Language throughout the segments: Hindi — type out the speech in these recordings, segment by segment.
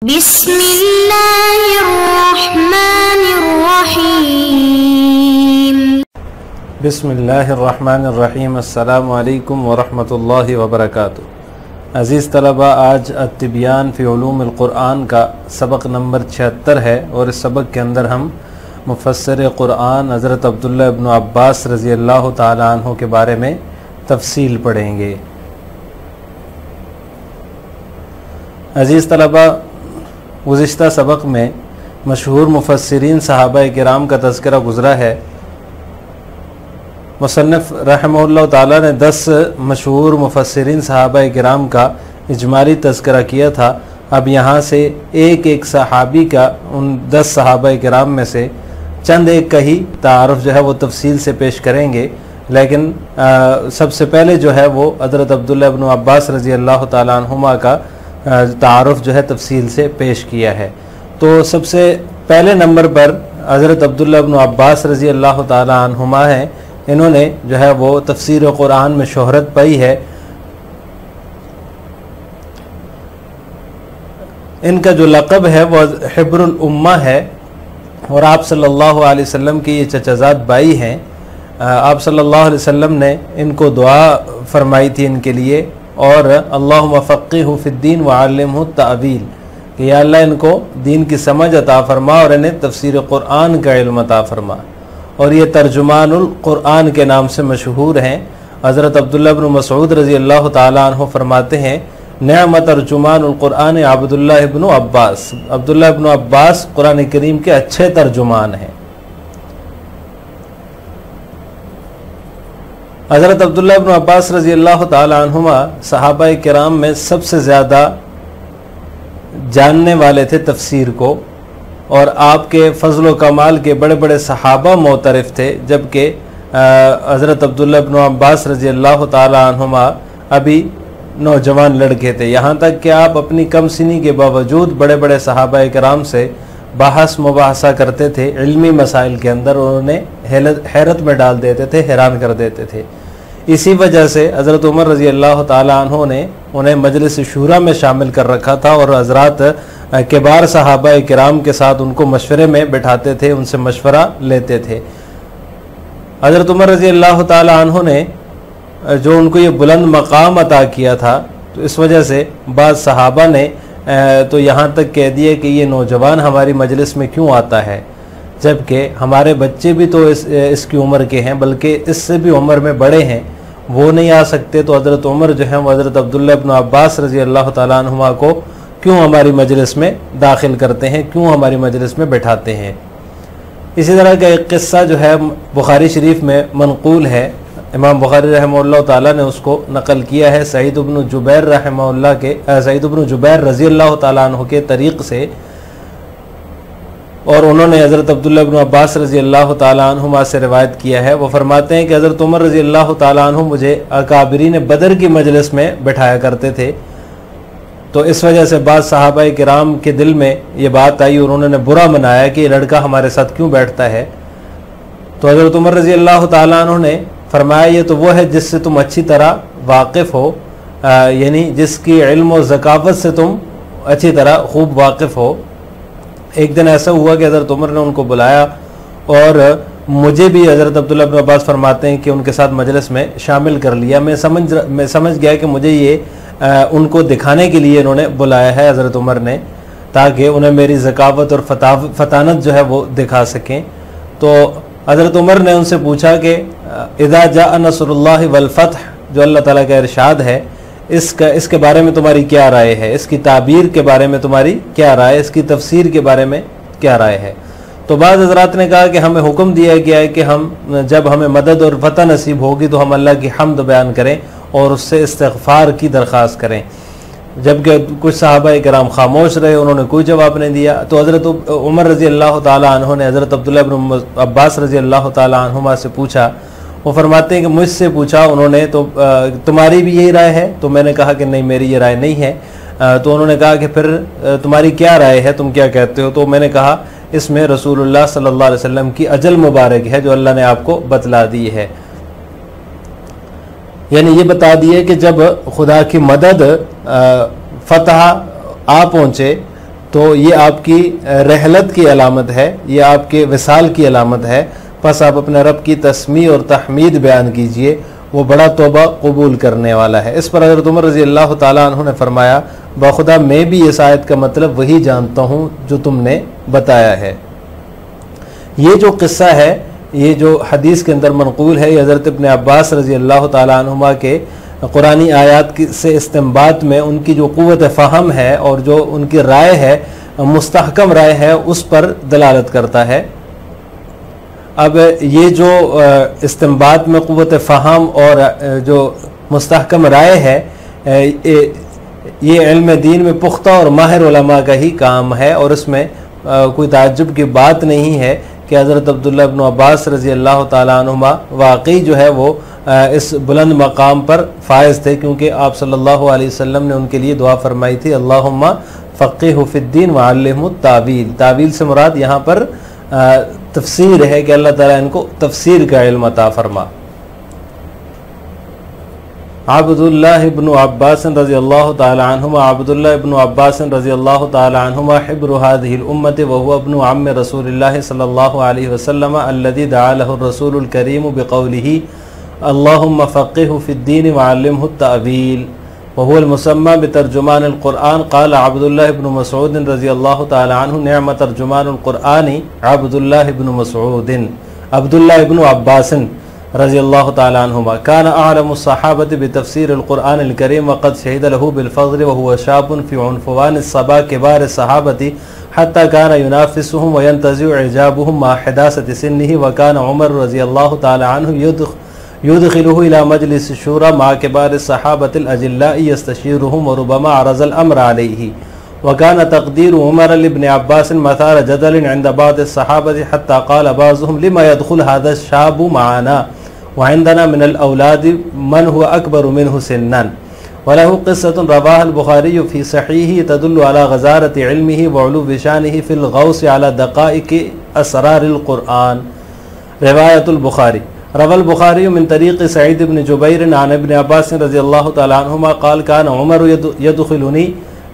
बिस्मिल्लाहिर्रहमानिर्रहीम। बिस्मिल्लाहिर्रहमानिर्रहीम। अस्सलामु अलैकुम वरहमतुल्लाहि वबरकातुहू। अज़ीज़ तलबा, आज अत्तिबियान फ़ी उलूमिल क़ुरआन का सबक नंबर 76 है और इस सबक के अंदर हम मुफ़स्सिर क़ुरआन हज़रत अब्दुल्लाह इब्न अब्बास रज़ी अल्लाह ताला अन्हु के बारे में तफ़सील पढ़ेंगे। अज़ीज़ तलबा, गुज़िश्ता सबक में मशहूर मुफ़स्सिरीन सहाबाए किराम का तज़किरा गुज़रा है। मुसन्निफ़ रहमहुल्लाह ताला ने 10 मशहूर मुफ़स्सिरीन सहाबाए किराम का इजमाली तज़किरा किया था। अब यहाँ से एक एक सहाबी का, उन 10 सहाबाए किराम में से चंद एक का ही तारुफ़ जो है वो तफसील से पेश करेंगे। लेकिन सबसे पहले जो है वो हज़रत अब्दुल्लाह इब्न अब्बास रज़ी अल्लाह ताला अन्हुमा का तारुफ़ जो है तफसील से पेश किया है। तो सबसे पहले नंबर पर हज़रत अब्दुल्लाह इब्न अब्बास रज़ी अल्लाह ताला अन्हुमा हैं। इन्होंने जो है वो तफसीर क़ुरआन में शोहरत पाई है। इनका जो लक़ब है वह हिब्रुल उम्मा है और आप सल्लल्लाहु अलैहि वसल्लम की ये चचाज़ाद बाई हैं। आप सल्लल्लाहु अलैहि वसल्लम ने इनको दुआ फरमाई थी इनके लिए, और अल्लाहुम्मा फ़क़्क़िहु फ़िद्दीन व अल्लिमहु तावील, कि या अल्लाह इनको दीन की समझ अता फ़रमा और इन्हें तफसीर क़ुरआन का इल्म अता फ़रमा। और ये तर्जुमानुल क़ुरआन के नाम से मशहूर हैं। हज़रत अब्दुल्लाह इब्न मसऊद रज़ी अल्लाह ताला अन्हु फरमाते हैं, निअम तर्जुमानुल क़ुरआन अब्दुल्लाह इब्न अब्बास। अब्दुल्लाह इब्न अब्बास क़ुरान करीम के अच्छे तर्जुमान हैं। हज़रत अब्दुल्लाह इब्न अब्बास रज़ी अल्लाह ताला अन्हुमा सहाबाए किराम में सबसे ज़्यादा जानने वाले थे तफसीर को, और आपके फ़ज़्ल व कमाल के बड़े बड़े सहाबा मोतरफ़ थे। जबकि हज़रत अब्दुल्लाह इब्न अब्बास रज़ी अल्लाह ताला अन्हुमा अभी नौजवान लड़के थे। यहाँ तक कि आप अपनी कम सिनी के बावजूद बड़े बड़े सहाबाए किराम से बहस मुबाहसा करते थे इल्मी मसाइल के अंदर। उन्हें हैरत में डाल देते थे, हैरान कर देते थे। इसी वजह से हज़रत उमर रज़ी अल्लाह ताला अन्हु ने उन्हें मजलिस शूरा में शामिल कर रखा था और हज़रात किबार सहाबाए किराम के साथ उनको मशवरे में बैठाते थे, उनसे मशवरा लेते थे। हज़रत उमर रज़ी अल्लाह ताला अन्हु ने जो उनको ये बुलंद मकाम अता किया था, तो इस वजह से बाद सहाबा ने तो यहाँ तक कह दिया कि ये नौजवान हमारी मजलिस में क्यों आता है, जबकि हमारे बच्चे भी तो इसकी उम्र के हैं, बल्कि इससे भी उम्र में बड़े हैं, वो नहीं आ सकते। तो हज़रत उमर जो है वो हज़रत अब्दुल्लाह इब्न अब्बास रज़ी अल्लाह ताला अन्हुमा को क्यों हमारी मजलिस में दाखिल करते हैं, क्यों हमारी मजलिस में बैठाते हैं। इसी तरह का एक क़िस्सा जो है बुखारी शरीफ में मनक़ूल है। इमाम बुखारी रहमहुल्लाह ताला ने उसको नकल किया है सईद इब्न जुबैर रहमहुल्लाह के, सईद इब्न जुबैर रज़ी अल्लाह ताला अन्हु के तरीक़ से, और उन्होंने हज़रत अब्दुल्लाह इब्न अब्बास रज़ी अल्लाह ताला अन्हुमा से रिवायत किया है। वो फरमाते हैं कि हज़रत उमर रज़ी अल्लाह ताला अन्हु मुझे अकाबिरीन बदर की मजलिस में बैठाया करते थे। तो इस वजह से बाद सहाबाए किराम के दिल में ये बात आई और उन्होंने बुरा मनाया कि ये लड़का हमारे साथ क्यों बैठता है। तो हज़रत उमर रज़ी अल्लाह ताला अन्हु ने फरमाया, ये तो वो है जिससे तुम अच्छी तरह वाकिफ़ हो, यानी जिसकी इल्म और ज़कावत से तुम अच्छी तरह खूब वाकिफ़ हो। एक दिन ऐसा हुआ कि हज़रत उमर ने उनको बुलाया और मुझे भी हज़रत अब्दुल्लाह इब्न अब्बास फरमाते हैं कि उनके साथ मजलिस में शामिल कर लिया। मैं समझ गया कि मुझे ये उनको दिखाने के लिए इन्होंने बुलाया है हज़रत उमर ने, ताकि उन्हें मेरी ज़कावत और फतानत जो है वो दिखा सकें। तो हज़रत उमर ने उनसे पूछा कि इज़ा जाअ नस्रुल्लाहि वल फ़त्ह, जो अल्लाह ताला का इरशाद है, इसके बारे में तुम्हारी क्या राय है, इसकी ताबीर के बारे में तुम्हारी क्या राय है, इसकी तफसीर के बारे में क्या राय है। तो बाद हज़रात ने कहा कि हमें हुक्म दिया गया है कि हम जब हमें मदद और फतह नसीब होगी तो हम अल्लाह की हम्द बयान करें और उससे इस्तिग़फ़ार की दरख्वास्त करें। जबकि कुछ सहाबाए किराम खामोश रहे, उन्होंने कोई जवाब नहीं दिया। तो हज़रत उमर रज़ी अल्लाह ताला अन्हु ने हज़रत अब्दुल्लाह इब्न अब्बास रज़ी अल्लाह ताला अन्हुमा से पूछा। वो फरमाते हैं कि मुझसे पूछा उन्होंने, तो तुम्हारी भी यही राय है? तो मैंने कहा कि नहीं, मेरी ये राय नहीं है। तो उन्होंने कहा कि फिर तुम्हारी क्या राय है, तुम क्या कहते हो? तो मैंने कहा इसमें रसूलुल्लाह सल्लल्लाहु अलैहि वसल्लम की अजल मुबारक है जो अल्लाह ने आपको बतला दी है। यानी ये बता दिए कि जब खुदा की मदद फतह आ पहुँचे तो ये आपकी रहलत की अलामत है, ये आपके विसाल की अलामत है। बस आप अपने रब की तस्मीह और तहमीद बयान कीजिए, वो बड़ा तौबा कबूल करने वाला है। इस पर हज़रत उमर रज़ी अल्लाह ताला अन्हु ने फरमाया, बाखुदा मैं भी इस आयत का मतलब वही जानता हूँ जो तुमने बताया है। ये जो किस्सा है, ये जो हदीस के अंदर मनक़ूल है, ये हज़रत इब्न अब्बास रज़ी अल्लाह ताला अन्हुमा के कुरानी आयात से इस्तिंबात में उनकी जो क़ुव्वत फ़हम है और जो उनकी राय है, मुस्तहकम राय है, उस पर दलालत करता है। अब ये जो इस्तिंबात में क़ुव्वत फ़हम और जो मुस्तहकम राय है, ये इल्म दीन में पुख्ता और माहिर उलमा का ही काम है, और इसमें कोई ताज्जुब की बात नहीं है कि हज़रत अब्दुल्लाह इब्न अब्बास रज़ी अल्लाह ताला अन्हुमा वाकई जो है वो इस बुलंद मकाम पर फायज़ थे, क्योंकि आप सल्लल्लाहु अलैहि वसल्लम ने उनके लिए दुआ फरमाई थी, अल्लाहुम्मा फ़क़्क़िहु फ़िद्दीन व अल्लिमहु तावील। तावील से मुराद यहाँ पर तफसीर है कि अल्लाह ताला इनको तफसीर का इल्म अता फरमा। अब्दुल्लाह इब्न अब्बास रज़ियल्लाहु ताला अन्हुमा अब्दुल्लाह इब्न अब्बास रज़ियल्लाहु ताला अन्हुमा हिब्रु हाज़िहिल उम्मति व हुवा इब्नु अम्मि रसूलिल्लाह सल्लल्लाहु अलैहि वसल्लम अल्लज़ी दआ लहु रसूलुल करीम बिक़ौलिही अल्लाहुम्मा फ़क़्क़िहु फ़िद्दीन व अल्लिमहु तावील व हुवल मुसम्मा बितर्जुमानिल क़ुरआन। क़ाल अब्दुल्लाह इब्न मसऊद रज़ियल्लाहु ताला अन्हु निअम तर्जुमानुल क़ुरआनी अब्दुल्लाह इब्न मसऊद। अब्दुल्लाह इब्न अब्बास रज़ियल्लाहु ताला अन्हुमा कान अअलमु सहाबति बितफ़सीरिल क़ुरआनिल करीम व क़द शहिद लहु बिल फ़ज़्ल व हुवा शाबुन फ़ी उन्फ़वानिस सबा किबार सहाबति हत्ता कान युनाफ़िसुहुम व यंतज़िउ इजाबुहुम मा हिदासति सिन्निही व कान उमर रज़ियल्लाहु ताला अन्हु युदखिलुहु इला मजलिस शूरा मा किबार सहाबतिल अजिल्लाइ यस्तशीरुहुम व रुबमा अरज़ल अम्र अलैहि व कान तक़दीर उमर लिब्न अब्बास मसार जदलिन इंद बाद सहाबति हत्ता क़ाल बाज़ुहुम लिमा यदखुल हाज़ा शाबु मअना व इंदना मिनल औलादि मन हुवा अकबरु मिन्हु सिन्नन। वलहु क़िस्सतुन रवाहल बुखारी फ़ी सहीही तदुल्लु अला ग़ज़ारति इल्मिही व उलूव्वि शानिही फ़िल ग़ौस अला दक़ाइक़ि असरारिल क़ुरआन। रिवायतुल बुखारी रवल बुखारी मिन तरीक़ सईद इब्न जुबैर अन इब्न अब्बास रज़ियल्लाहु ताला अन्हुमा क़ाल कान उमर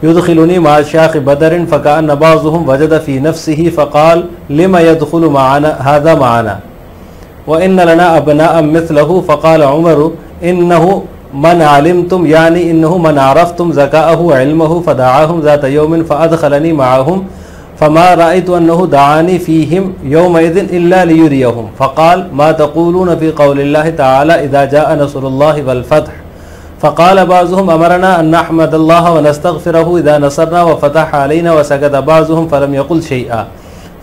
युदखिलुनी मा शाख़ बदरिन फ़काअन्न बाज़ुहुम वजद फ़ी नफ़्सिही फ़क़ाल लिमा यदखुलु मअना हाज़ा मअना व इन्न लना अबनाअन मिस्लहु फ़क़ाल उमर इन्नहु मन अलिमतुम यानी इन्नहु मन अरफ़्तुम ज़काअहु व इल्महु फ़दअहुम ज़ात यौमिन फ़अदख़लनी मअहुम फ़मा रअयतु अन्नहु दआनी फ़ीहिम यौमइज़िन इल्ला लियुरियहुम फ़क़ाल मा तक़ूलून फ़ी क़ौलिल्लाहि तआला इज़ा जाअ नस्रुल्लाहि वल फ़त्ह फ़क़ाल बाज़ुहुम अमरना अन नहमदल्लाह व नस्तग़फ़िरहु इज़ा नसरना व फ़तह अलैना व सकत बाज़ुहुम फ़लम यक़ुल शैअ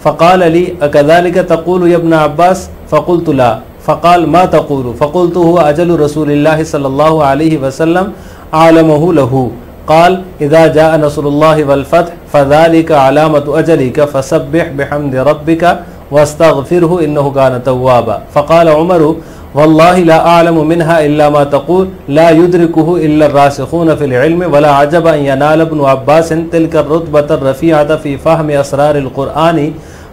फ़क़ाल ली अकज़ालिक तक़ूलु या इब्न अब्बास फ़क़ुल्तु ला फ़क़ाल मा तक़ूलु फ़क़ुल्तु हुवा अजलु रसूलिल्लाहि सल्लल्लाहु अलैहि वसल्लम आलमहु लहू क़ाल इज़ा जाअ नस्रुल्लाहि वल फ़त्ह फ़ज़ालिक अलामतु अजलिक फ़सब्बिह बिहम्दि रब्बिका वस्तग़फ़िरहु इन्नहु कान तव्वाबा। फ़क़ाल उमरु वल्लाहि ला अअलमु मिन्हा इल्ला मा तक़ूल ला युद्रिकुहु इल्ला अर्रासिख़ून फ़िल इल्मि वला अजब अन यनाल इब्नु अब्बास तिल्का अर्रुतबत अर्रफ़ीअत फ़ी फ़हमि असरारिल क़ुरआनी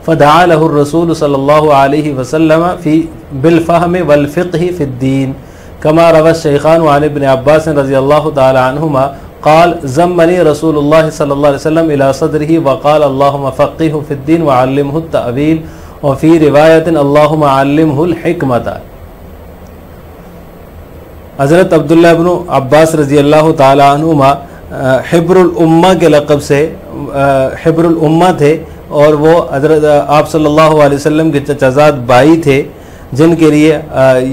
फ़दअा लहु रसूल सल्लल्लाहु अलैहि वसल्लम फ़ी बिल फ़हमि वल फ़िक़्हि फ़िद्दीन कमा रवा शैख़ान अन इब्न अब्बास रज़ियल्लाहु ताला अन्हुमा क़ाल ज़म्मनी रसूलुल्लाह सल्लल्लाहु अलैहि वसल्लम इला सदरिही व क़ाल अल्लाहुम्मा फ़क़्क़िहु फ़िद्दीन व अल्लिमहु तावील व फ़ी रिवायतिन अल्लाहुम्मा अल्लिमहुल हिकमत। हज़रत अब्दुल्लाह इब्न अब्बास रज़ी अल्लाह ताला अन्हुमा हिब्रुल उम्मा के लक़ब से हिब्रुल उम्मा थे, और वो हज़रत आप सल्लल्लाहु अलैहि वसल्लम के चचाज़ाद भाई थे, जिनके लिए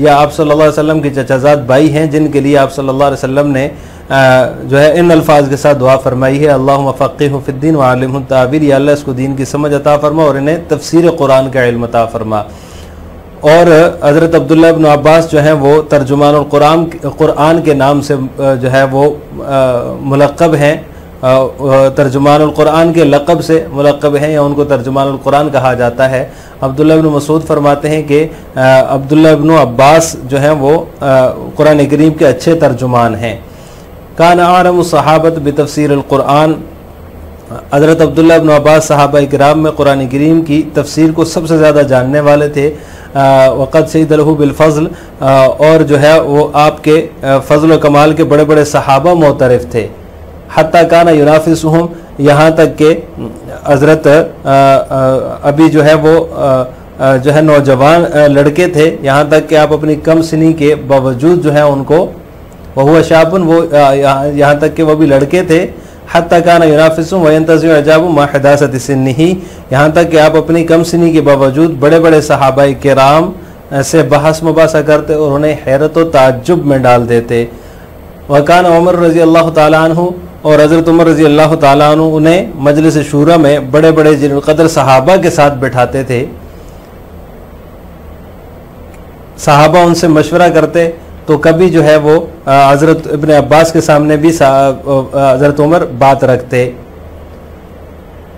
या आप सल्लल्लाहु अलैहि वसल्लम के चचाज़ाद भाई हैं, जिनके लिए आप सल्लल्लाहु अलैहि वसल्लम ने जो है इन अल्फाज के साथ दुआ फरमाई है, अल्लाहुम्मा फ़क़्क़िहु फ़िद्दीन व अल्लिमहु तावील, या अल्लाह इसको दीन की समझ अता फरमा और इन्हें तफ़सीर कुरान का इल्म अता फरमा। और हज़रत अब्दुल्लाह इब्न अब्बास जो हैं वो तर्जुमानुल कुरान के नाम से जो है वो मुलक़ब हैं, तर्जुमानुल कुरान के लक़ब से मुलक़ब हैं, या उनको तर्जुमानुल कुरान कहा जाता है। अब्दुल्लाह इब्न मसूद फरमाते हैं कि अब्दुल्लाह इब्न अब्बास जो हैं वो कुरान करीम के अच्छे तर्जुमान हैं। कान आलमु सहाबत बितफ़सीरिल कुरान, हज़रत अब्दुल्लाह इब्न अब्बास सहाबा इकराम में कुरान करीम की तफसीर को सबसे ज़्यादा जानने वाले थे। वक़द शहीद लहू बिल फ़ज़्ल, और जो है वो आपके फ़ज़्ल व कमाल के बड़े बड़े सहाबा मोतरफ़ थे। हत्ता काना युनाफ़िसुहुम, यहाँ तक के हज़रत अभी जो है वो जो है नौजवान लड़के थे, यहाँ तक कि आप अपनी कम सिनी के बावजूद जो है उनको वह शाबुन, वो यहाँ तक कि वो भी लड़के थे, हत्ता काना युनाफिसुम व यंतज़िउ अजाबु मा हिदासति सिन्निही, यहाँ तक कि आप अपनी कम सिनी के बावजूद बड़े बड़े सहाबाए किराम से बहस मुबासा करते और उन्हें हैरत व ताज्जुब में डाल देते। वकान उमर रज़ी अल्लाह ताला अन्हु, और हज़रत उमर रज़ी अल्लाह ताला अन्हु उन्हें मजलिस शूरा में बड़े बड़े जिल क़द्र सहाबा के साथ बैठाते थे। सहाबा उनसे मशवरा करते तो कभी जो है वो हज़रत इब्न अब्बास के सामने भी हज़रत उमर बात रखते।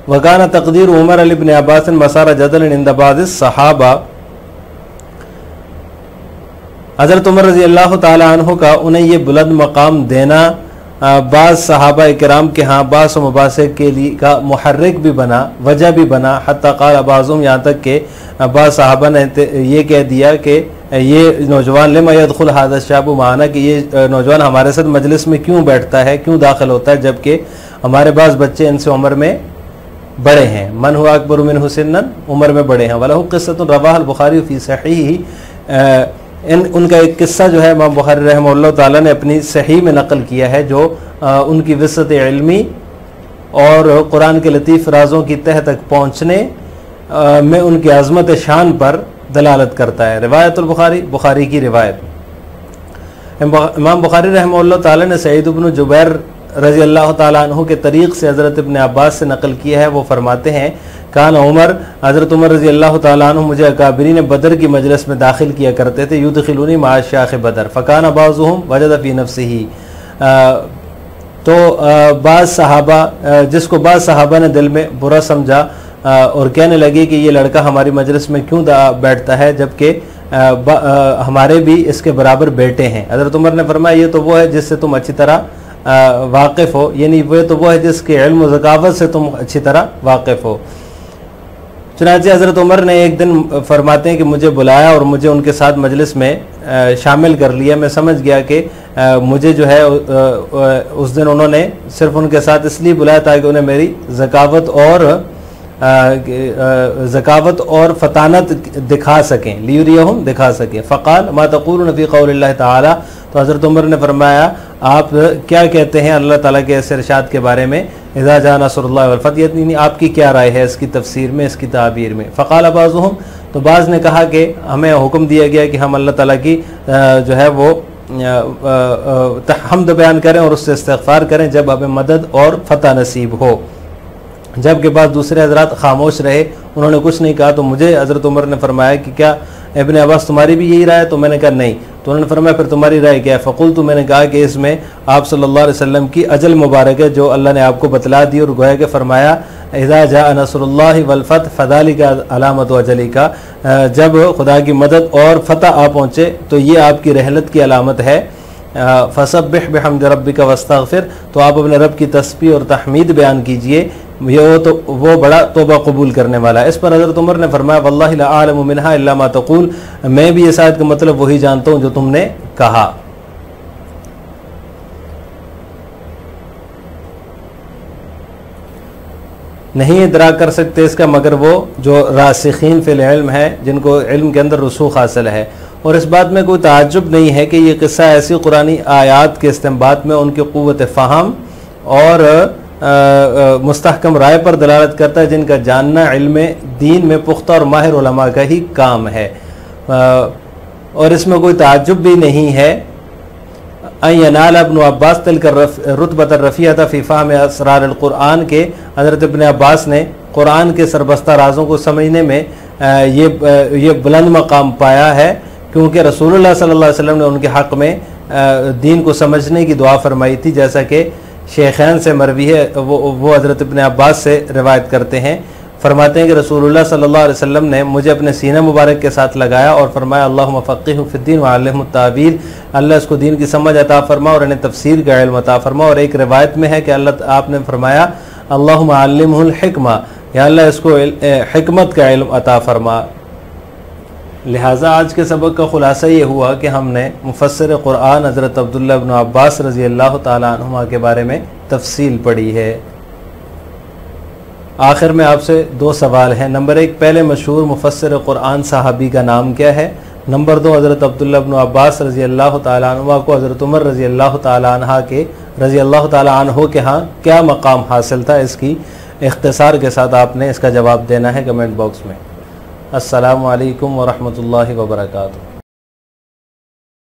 वकाना तक़दीर उमर अली इब्न अब्बास मसारा जदल इंद बाज़ सहाबा, हज़रत उमर रज़ी अल्लाह ताला अन्हु का उन्हें ये बुलंद मकाम देना बाज़ सहाबा किराम के यहाँ बास व मुबासे के लिए का मुहर्रिक भी बना, वजह भी बना। हत्ता क़ाल बाज़ुम, यहाँ तक के बाज़ सहाबा ने ये कह दिया कि ये नौजवान लिमा यदखुल हाज़ा शाबु माना, कि ये नौजवान हमारे साथ मजलिस में क्यों बैठता है, क्यों दाखिल होता है, जबकि हमारे पास बच्चे इनसे उम्र में बड़े हैं। मन हुआ अकबर मिनहु सिन्नन, उम्र में बड़े हैं। वलहु क़िस्सतुन रवाह बुखारी फ़ी सहीही, उनका एक किस्सा जो है इमाम बुखारी रहमहुल्लाह ताला ने अपनी सही में नकल किया है, जो उनकी विसअत इल्मी और कुरान के लतीफ़ राज़ों की तह तक पहुँचने में उनकी अज़मत शान पर दलालत करता है। रिवायतुल बुखारी, बुखारी की रिवायत। इमाम बुखारी रहमहुल्लाह ताला ने सईद इब्न जुबैर रज़ी अल्लाह ताला अन्हु के तरीक़ से हज़रत इब्न अब्बास से नकल किया है। वो फरमाते हैं कान उमर, हज़रत उमर रज़ी अल्लाह ताला अन्हु मुझे अकाबिरीन बदर की मजलिस में दाखिल किया करते थे। युदखिलूनी मा शाख बदर फ़कान बाज़ुहुम वजद फ़ी नफ्सिही, तो बाज़ सहाबा, जिसको बाज़ सहाबा ने दिल में बुरा समझा और कहने लगे कि ये लड़का हमारी मजलिस में क्यों बैठता है, जबकि हमारे भी इसके बराबर बेटे हैं। हज़रत उमर ने फरमाया ये तो वो है जिससे तुम अच्छी तरह वाकिफ़ हो, यानी वो है जिसके इल्म व ज़कावत से तुम अच्छी तरह वाकिफ़ हो। चुनांचे हज़रत उमर ने एक दिन फरमाते हैं कि मुझे बुलाया और मुझे उनके साथ मजलिस में शामिल कर लिया। मैं समझ गया कि मुझे जो है उस दिन उन्होंने सिर्फ़ उनके साथ इसलिए बुलाया ताकि उन्हें मेरी ज़कावत और फतानत दिखा सकें, लियुरियहुम दिखा सकें। फ़क़ाल मा तक़ूलून फ़ी क़ौलिल्लाहि तआला, तो हज़रत उमर ने फरमाया आप क्या कहते हैं अल्लाह ताला के ऐसे इरशाद के बारे में, इज़ा जा नसरुल्लाह वल फ़तह, यानी आपकी क्या राय है इसकी तफसीर में, इसकी ताबीर में। फ़क़ाल बाज़ुहुम, तो बाज़ ने कहा कि हमें हुक्म दिया गया कि हम अल्लाह ताला की जो है वो हम्द बयान करें और उससे इस्तिग़फ़ार करें जब हमें मदद और फ़तह नसीब हो। जबकि बाद दूसरे हज़रात खामोश रहे, उन्होंने कुछ नहीं कहा। तो मुझे हज़रत उमर ने फरमाया कि क्या इब्न अब्बास तुम्हारी भी यही राय है? तो मैंने कहा नहीं। तो उन्होंने फरमाया फिर तुम्हारी राय क्या है? फ़क़ुल, तो मैंने कहा कि इसमें आप सल्लल्लाहु अलैहि वसल्लम की अजल मुबारक है जो अल्लाह ने आपको बतला दी, और गोया के फरमाया इज़ा जा नसरुल्लाहि वल फ़तह फ़ज़ालिका अलामत अजली का, जब खुदा की मदद और फ़तह आ पहुँचे तो ये आपकी रहलत की अलामत है। फ़सब्बिह बिहम्दि रब्बिका वस्तग़फ़िर, तो आप अपने रब की तस्बीह और तहमीद बयान कीजिए, वो बड़ा तौबा कबूल करने वाला है। इस पर हज़रत उमर ने फरमाया वल्लाहि ला आलमु मिन्हा इल्ला मा तक़ूल, मैं भी इस आयत का मतलब वही जानता हूँ जो तुमने कहा। नहीं इदराक कर सकते इसका मगर वो जो रासिखीन फिल इल्म है, जिनको इल्म के अंदर रसूख हासिल है। और इस बात में कोई ताज्जुब नहीं है कि ये किस्सा ऐसी कुरानी आयात के इस्तेमाल में उनकी क़ुव्वत फ़हम और मुस्तहकम राय पर दलालत करता है, जिनका जानना इल्म दीन में पुख्ता और माहिर उलमा का ही काम है। और इसमें कोई ताज्जुब भी नहीं है यनाल इब्न अब्बास तिलका रुतबत रफ़ीअत फ़ी फ़हम असरार अल-कुरान के, हज़रत इब्न अब्बास ने कुरान के सरबस्ता राज़ों को समझने में ये बुलंद मकाम पाया है, क्योंकि रसूलुल्लाह सल्लल्लाहु अलैहि वसल्लम ने उनके हक़ में दीन को समझने की दुआ फरमाई थी, जैसा कि शेखैन से मरवी है। वो हज़रत इब्न अब्बास से रिवायत करते हैं, फरमाते हैं कि रसूलुल्लाह सल्लल्लाहु अलैहि वसल्लम ने मुझे अपने सीने मुबारक के साथ लगाया और फरमाया अल्लाहुम्मा फ़क़्क़िहु फ़िद्दीन व अल्लिमहु तावील, अल्लाह इसको दीन की समझ अता फरमा और इन्हें तफसीर का इल्म अता फरमा। और एक रिवायत में है कि अल्लाह आपने फरमाया अल्लाहुम्मा अल्लिमहुल हिक्मा, या अल्लाह इसको हिकमत का इल्म अता फरमा। लिहाजा आज के सबक का ख़ुलासा ये हुआ कि हमने मुफ़स्सिर क़ुरआन हज़रत अब्दुल्ला इब्न अब्बास रज़ी अल्लाह ताला अन्हुमा के बारे में तफसील पढ़ी है। आखिर में आपसे दो सवाल हैं। नंबर एक, पहले मशहूर मुफस्सिर कुरान सहाबी का नाम क्या है? नंबर दो, हज़रत अब्दुल्लाह इब्न अब्बास रज़ी अल्लाह तआला अन्हुमा को हज़रत उमर रज़ी अल्लाह तआला अन्हा के रज़ी अल्लाह तआला अन्हो के यहाँ क्या मकाम हासिल था? इसकी इख्तिसार के साथ आपने इसका जवाब देना है कमेंट बॉक्स में। अस्सलामु अलैकुम व रहमतुल्लाहि व बरकातुहू।